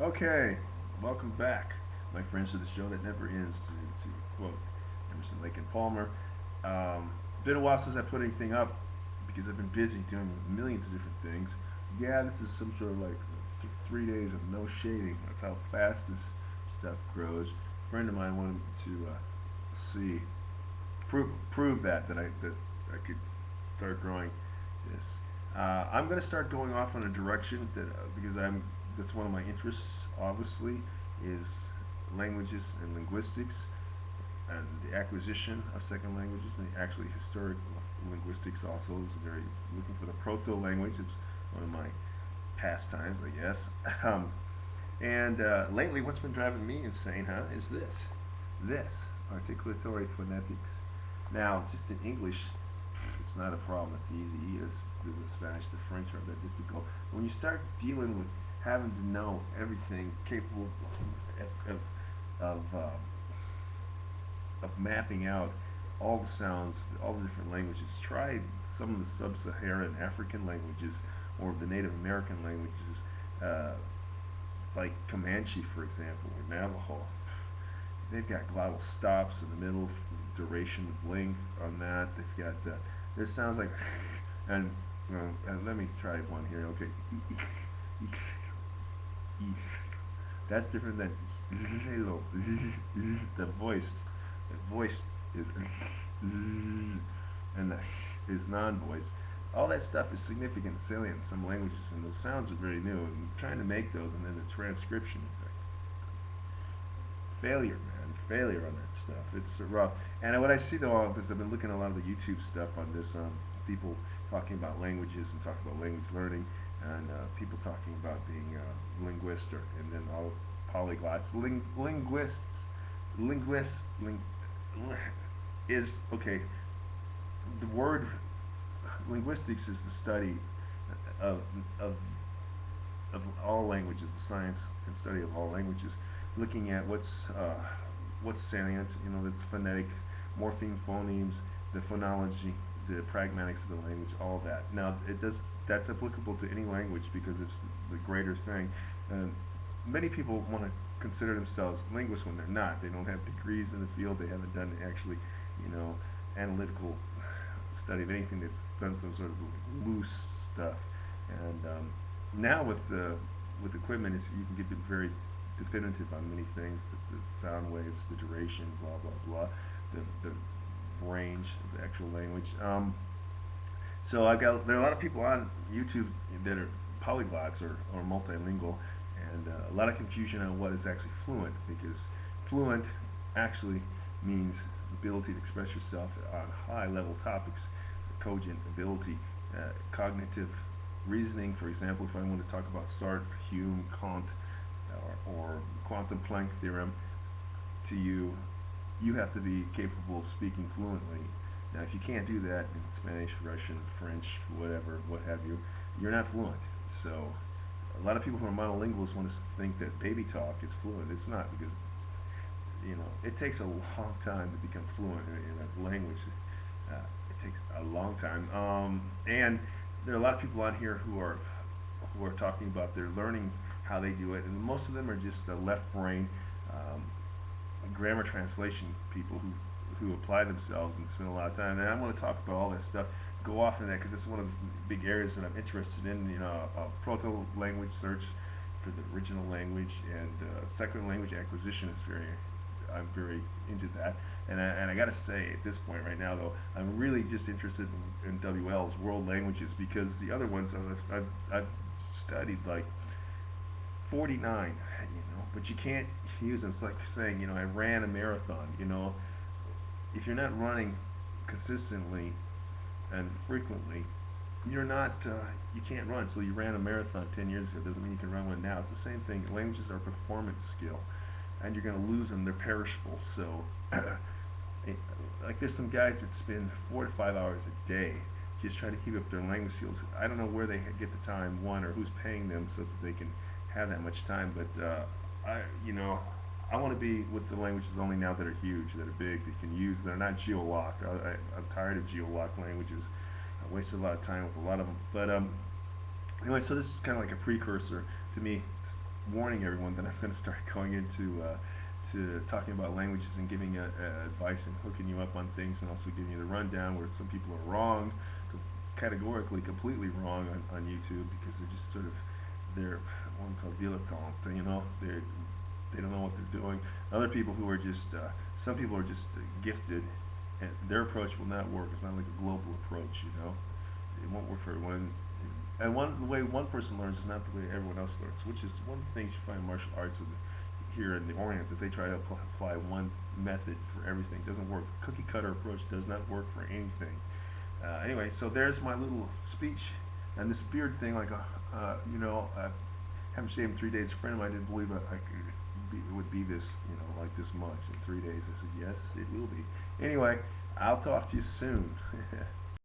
Okay, welcome back, my friends, to the show that never ends. To quote Emerson, Lake and Palmer. Been a while since I put anything up because I've been busy doing millions of different things. Yeah, this is some sort of like 3 days of no shading. That's how fast this stuff grows. A friend of mine wanted to see prove that I could start growing this. I'm going to start going off on a direction that because that's one of my interests. Obviously, is languages and linguistics, and the acquisition of second languages, and actually historic linguistics also is very looking for the proto language. It's one of my pastimes, I guess. And lately, what's been driving me insane, huh, is this articulatory phonetics. Now, just in English, it's not a problem. It's easy. As the Spanish, the French are that difficult. When you start dealing with having to know everything capable of of, uh, of mapping out all the sounds, all the different languages. Try some of the sub-Saharan African languages or the Native American languages, uh, like Comanche, for example, or Navajo. They've got glottal stops in the middle, duration of length on that. They've got there sounds like, and let me try one here. Okay, that's different than the voice. The voice is and the is non-voice. All that stuff is significant, salient in some languages, and those sounds are very new. And trying to make those, and then the transcription is like failure, man, failure on that stuff. It's rough. And what I see though, because I've been looking at a lot of the YouTube stuff on this, people talking about languages and talking about language learning, and people talking about being linguists, and then all polyglots. Linguists, is okay. The word linguistics is the study of, of, of all languages, the science and study of all languages, looking at what's salient, that's phonetic, morpheme, phonemes, the phonology, the pragmatics of the language, all that. Now, that's applicable to any language because it's the greater thing. Many people want to consider themselves linguists when they're not. They don't have degrees in the field. They haven't done actually, analytical study of anything. That's done some sort of loose stuff. And now with equipment, you can get very definitive on many things: the sound waves, the duration, blah blah blah, the range of the actual language. So there are a lot of people on YouTube that are polyglots or multilingual, and a lot of confusion on what is actually fluent, because fluent actually means the ability to express yourself on high level topics, cogent ability, cognitive reasoning. For example, if I want to talk about Sartre, Hume, Kant, or quantum Planck theorem to you, you have to be capable of speaking fluently. Now, if you can't do that in Spanish, Russian, French, whatever, what have you, you're not fluent. So, a lot of people who are monolinguals want to think that baby talk is fluent. It's not, because it takes a long time to become fluent in a language. It takes a long time, and there are a lot of people on here who are talking about their learning, how they do it, and most of them are just left brain um, grammar translation people who apply themselves and spend a lot of time. And I want to talk about all that stuff, go off in that, because it's one of the big areas that I'm interested in. Proto language search for the original language, and second language acquisition is I'm very into that. And I got to say, at this point right now, though, I'm really just interested in WL's world languages, because the other ones I've studied like 49, but you can't use them. It's like saying, I ran a marathon. If you're not running consistently and frequently, you're not, you can't run. So you ran a marathon 10 years ago, doesn't mean you can run one now. It's the same thing. Languages are a performance skill, and you're going to lose them. They're perishable. So, like, there's some guys that spend 4 to 5 hours a day just trying to keep up their language skills. I don't know where they get the time, one, or who's paying them so that they can have that much time. But I want to be with the languages only now that are huge, that are big, that you can use, that are not geo-locked. I'm tired of geo-locked languages. I wasted a lot of time with a lot of them. But anyway, so this is kind of like a precursor to me warning everyone that I'm going to start going into to talking about languages and giving advice and hooking you up on things, and also giving you the rundown where some people are wrong, categorically completely wrong on YouTube, because they're just sort of, they're one called dilettante, you know, they don't know what they're doing. Other people who are just some people are just gifted, and their approach will not work. It's not like a global approach, you know. It won't work for everyone. And the way one person learns is not the way everyone else learns, which is one thing you find in martial arts here in the Orient, that they try to apply one method for everything. It doesn't work. The cookie cutter approach does not work for anything. Anyway, so there's my little speech, and this beard thing, like you know, I haven't shaved in 3 days. A friend of mine didn't believe it would be this, you know, like this much in 3 days. I said, yes, it will be. Anyway, I'll talk to you soon.